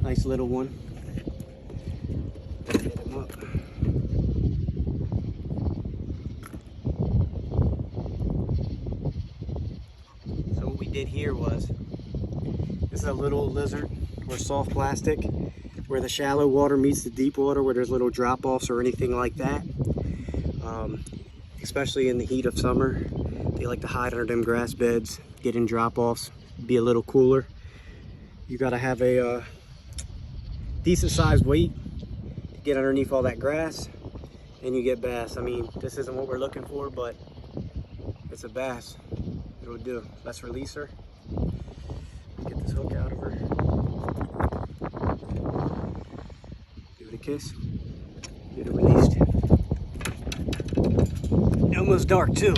Nice little one. Get him up. So what we did here was, this is a little lizard or soft plastic where the shallow water meets the deep water, where there's little drop-offs or anything like that. Especially in the heat of summer, they like to hide under them grass beds, get in drop-offs, be a little cooler. You gotta have a decent sized weight to get underneath all that grass, and you get bass. I mean, this isn't what we're looking for, but it's a bass. It'll do. Let's release her. Get this hook out of her. Give it a kiss. Get it released. Almost dark too.